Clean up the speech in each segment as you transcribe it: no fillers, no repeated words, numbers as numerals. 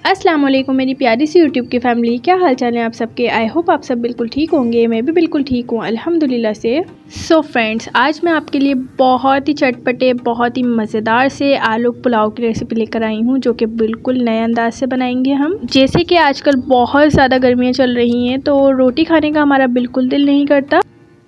अस्सलाम वालेकुम मेरी प्यारी सी यूट्यूब की फ़ैमिली, क्या हाल चाल है आप सबके। आई होप आप सब बिल्कुल ठीक होंगे। मैं भी बिल्कुल ठीक हूँ अल्हम्दुलिल्लाह से। सो फ्रेंड्स, आज मैं आपके लिए बहुत ही चटपटे बहुत ही मज़ेदार से आलू पुलाव की रेसिपी लेकर आई हूँ, जो कि बिल्कुल नए अंदाज से बनाएंगे हम। जैसे कि आजकल बहुत ज़्यादा गर्मियाँ चल रही हैं तो रोटी खाने का हमारा बिल्कुल दिल नहीं करता।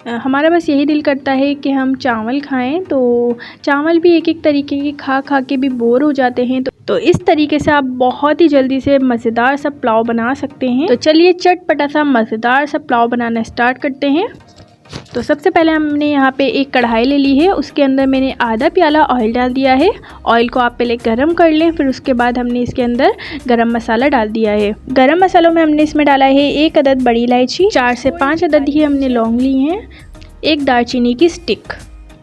हमारा बस यही दिल करता है कि हम चावल खाएं। तो चावल भी एक एक तरीके के खा खा के भी बोर हो जाते हैं। तो इस तरीके से आप बहुत ही जल्दी से मज़ेदार सा पुलाव बना सकते हैं। तो चलिए चटपटा सा मज़ेदार सा पुलाव बनाना स्टार्ट करते हैं। तो सबसे पहले हमने यहाँ पे एक कढ़ाई ले ली है, उसके अंदर मैंने आधा प्याला ऑयल डाल दिया है। ऑयल को आप पहले गरम कर लें, फिर उसके बाद हमने इसके अंदर गरम मसाला डाल दिया है। गरम मसालों में हमने इसमें डाला है 1 अदद बड़ी इलायची, 4 से 5 अदद ही हमने लौंग ली हैं, 1 दालचीनी की स्टिक।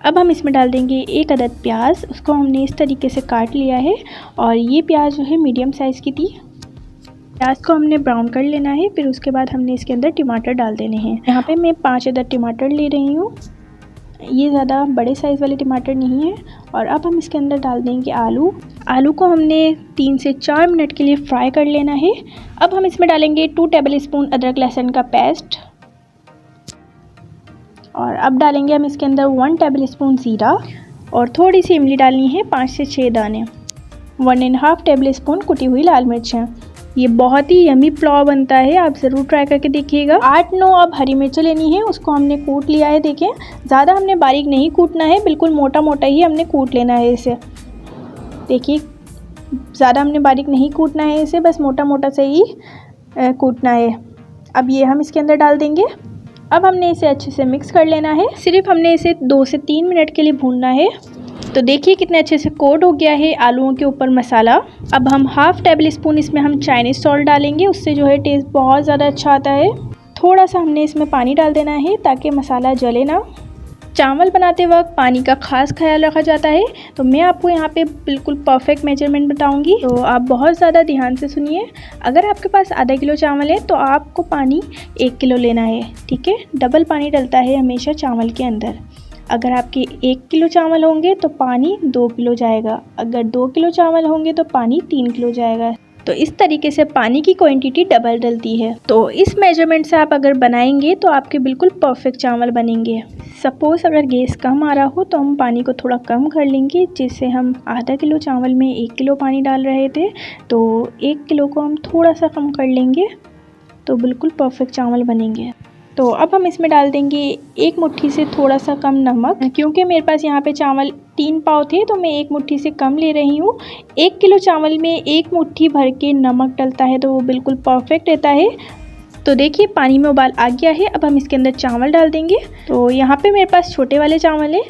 अब हम इसमें डाल देंगे 1 अदद प्याज, उसको हमने इस तरीके से काट लिया है और ये प्याज जो है मीडियम साइज़ की थी। प्याज को हमने ब्राउन कर लेना है, फिर उसके बाद हमने इसके अंदर टमाटर डाल देने हैं। यहाँ पे मैं 5 अदद टमाटर ले रही हूँ, ये ज़्यादा बड़े साइज़ वाले टमाटर नहीं है। और अब हम इसके अंदर डाल देंगे आलू को हमने 3 से 4 मिनट के लिए फ्राई कर लेना है। अब हम इसमें डालेंगे 2 टेबल स्पून अदरक लहसुन का पेस्ट और अब डालेंगे हम इसके अंदर 1 टेबल स्पून ज़ीरा और थोड़ी सी इमली डालनी है, 5 से 6 दाने, 1.5 टेबल स्पून कुटी हुई लाल मिर्चें। ये बहुत ही यमी पुलाव बनता है, आप ज़रूर ट्राई करके देखिएगा। 8-9 अब हरी मिर्चें लेनी है, उसको हमने कूट लिया है। देखें, ज़्यादा हमने बारीक नहीं कूटना है, बिल्कुल मोटा मोटा ही हमने कूट लेना है इसे। देखिए, ज़्यादा हमने बारीक नहीं कूटना है इसे, बस मोटा मोटा से ही कूटना है। अब ये हम इसके अंदर डाल देंगे। अब हमने इसे अच्छे से मिक्स कर लेना है। सिर्फ हमने इसे 2 से 3 मिनट के लिए भूनना है। तो देखिए कितने अच्छे से कोट हो गया है आलूओं के ऊपर मसाला। अब हम 1/2 टेबल स्पून इसमें हम चाइनीज़ सॉल्ट डालेंगे, उससे जो है टेस्ट बहुत ज़्यादा अच्छा आता है। थोड़ा सा हमने इसमें पानी डाल देना है ताकि मसाला जले ना। चावल बनाते वक्त पानी का ख़ास ख्याल रखा जाता है, तो मैं आपको यहाँ पे बिल्कुल परफेक्ट मेजरमेंट बताऊंगी, तो आप बहुत ज़्यादा ध्यान से सुनिए। अगर आपके पास आधा किलो चावल है तो आपको पानी 1 किलो लेना है, ठीक है। डबल पानी डलता है हमेशा चावल के अंदर। अगर आपके 1 किलो चावल होंगे तो पानी 2 किलो जाएगा, अगर 2 किलो चावल होंगे तो पानी 3 किलो जाएगा। तो इस तरीके से पानी की क्वांटिटी डबल डलती है। तो इस मेजरमेंट से आप अगर बनाएंगे तो आपके बिल्कुल परफेक्ट चावल बनेंगे। सपोज़ अगर गैस कम आ रहा हो तो हम पानी को थोड़ा कम कर लेंगे, जिससे हम आधा किलो चावल में 1 किलो पानी डाल रहे थे, तो 1 किलो को हम थोड़ा सा कम कर लेंगे तो बिल्कुल परफेक्ट चावल बनेंगे। तो अब हम इसमें डाल देंगे 1 मुट्ठी से थोड़ा सा कम नमक, क्योंकि मेरे पास यहाँ पे चावल 3 पाव थे तो मैं 1 मुट्ठी से कम ले रही हूँ। 1 किलो चावल में 1 मुट्ठी भर के नमक डलता है तो वो बिल्कुल परफेक्ट रहता है। तो देखिए पानी में उबाल आ गया है। अब हम इसके अंदर चावल डाल देंगे। तो यहाँ पे मेरे पास छोटे वाले चावल है।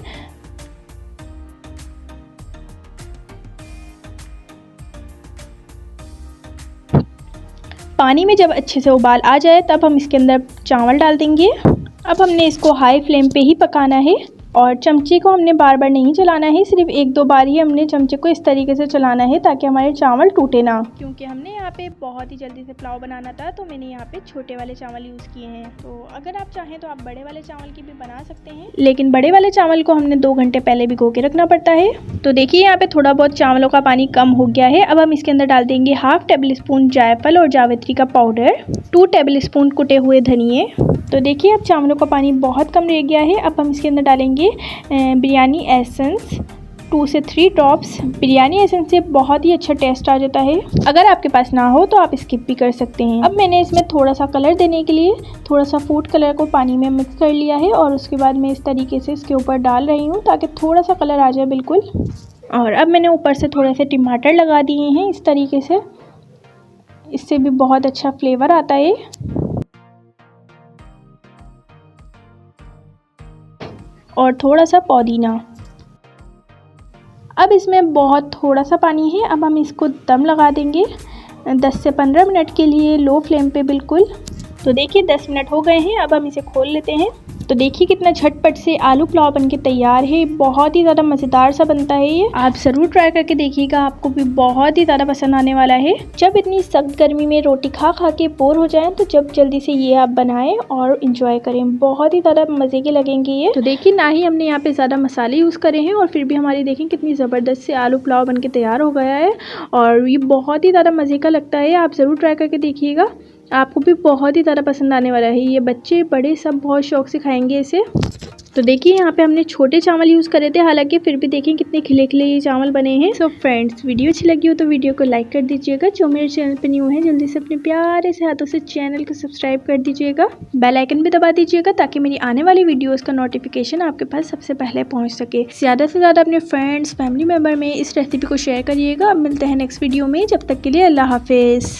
पानी में जब अच्छे से उबाल आ जाए तब हम इसके अंदर चावल डाल देंगे। अब हमने इसको हाई फ्लेम पे ही पकाना है और चमचे को हमने बार बार नहीं चलाना है, सिर्फ 1-2 बार ही हमने चमचे को इस तरीके से चलाना है ताकि हमारे चावल टूटे ना। क्योंकि हमने यहाँ पे बहुत ही जल्दी से पुलाव बनाना था तो मैंने यहाँ पे छोटे वाले चावल यूज़ किए हैं। तो अगर आप चाहें तो आप बड़े वाले चावल की भी बना सकते हैं, लेकिन बड़े वाले चावल को हमने 2 घंटे पहले भिगो के रखना पड़ता है। तो देखिए यहाँ पे थोड़ा बहुत चावलों का पानी कम हो गया है। अब हम इसके अंदर डाल देंगे 1/2 टेबल स्पून जायफल और जावित्री का पाउडर, 2 टेबल स्पून कुटे हुए धनिए। तो देखिए अब चावलों का पानी बहुत कम रह गया है। अब हम इसके अंदर डालेंगे बिरयानी एसेंस, 2 से 3 ड्रॉप्स। बिरयानी एसेंस से बहुत ही अच्छा टेस्ट आ जाता है। अगर आपके पास ना हो तो आप स्किप भी कर सकते हैं। अब मैंने इसमें थोड़ा सा कलर देने के लिए थोड़ा सा फूड कलर को पानी में मिक्स कर लिया है और उसके बाद मैं इस तरीके से इसके ऊपर डाल रही हूँ ताकि थोड़ा सा कलर आ जाए बिल्कुल। और अब मैंने ऊपर से थोड़े से टमाटर लगा दिए हैं इस तरीके से, इससे भी बहुत अच्छा फ्लेवर आता है। और थोड़ा सा पुदीना। अब इसमें बहुत थोड़ा सा पानी है। अब हम इसको दम लगा देंगे 10 से 15 मिनट के लिए लो फ्लेम पे बिल्कुल। तो देखिए 10 मिनट हो गए हैं। अब हम इसे खोल लेते हैं। तो देखिए कितना झटपट से आलू पुलाव बनके तैयार है। बहुत ही ज़्यादा मज़ेदार सा बनता है ये। आप ज़रूर ट्राई करके देखिएगा, आपको भी बहुत ही ज़्यादा पसंद आने वाला है। जब इतनी सख्त गर्मी में रोटी खा खा के बोर हो जाएं तो जब जल्दी से ये आप बनाएं और इंजॉय करें, बहुत ही ज़्यादा मज़े के लगेंगे ये। तो देखिए ना ही हमने यहाँ पे ज़्यादा मसाले यूज़ करे हैं और फिर भी हमारी देखें कितनी ज़बरदस्त से आलू पुलाव बनके तैयार हो गया है और ये बहुत ही ज़्यादा मज़े का लगता है। आप ज़रूर ट्राई करके देखिएगा, आपको भी बहुत ही ज़्यादा पसंद आने वाला है। ये बच्चे बड़े सब बहुत शौक से खाएंगे इसे। तो देखिए यहाँ पे हमने छोटे चावल यूज़ करे थे, हालांकि फिर भी देखें कितने खिले खिले ये चावल बने हैं। सो फ्रेंड्स, वीडियो अच्छी लगी हो तो वीडियो को लाइक कर दीजिएगा। जो मेरे चैनल पे न्यू है जल्दी से अपने प्यारे से हाथों से चैनल को सब्सक्राइब कर दीजिएगा, बेल आइकन भी दबा दीजिएगा ताकि मेरी आने वाली वीडियोज़ का नोटिफिकेशन आपके पास सबसे पहले पहुँच सके। ज़्यादा से ज़्यादा अपने फ्रेंड्स फैमिली मेम्बर में इस रेसिपी को शेयर करिएगा। अब मिलते हैं नेक्स्ट वीडियो में, जब तक के लिए अल्लाह हाफिज़।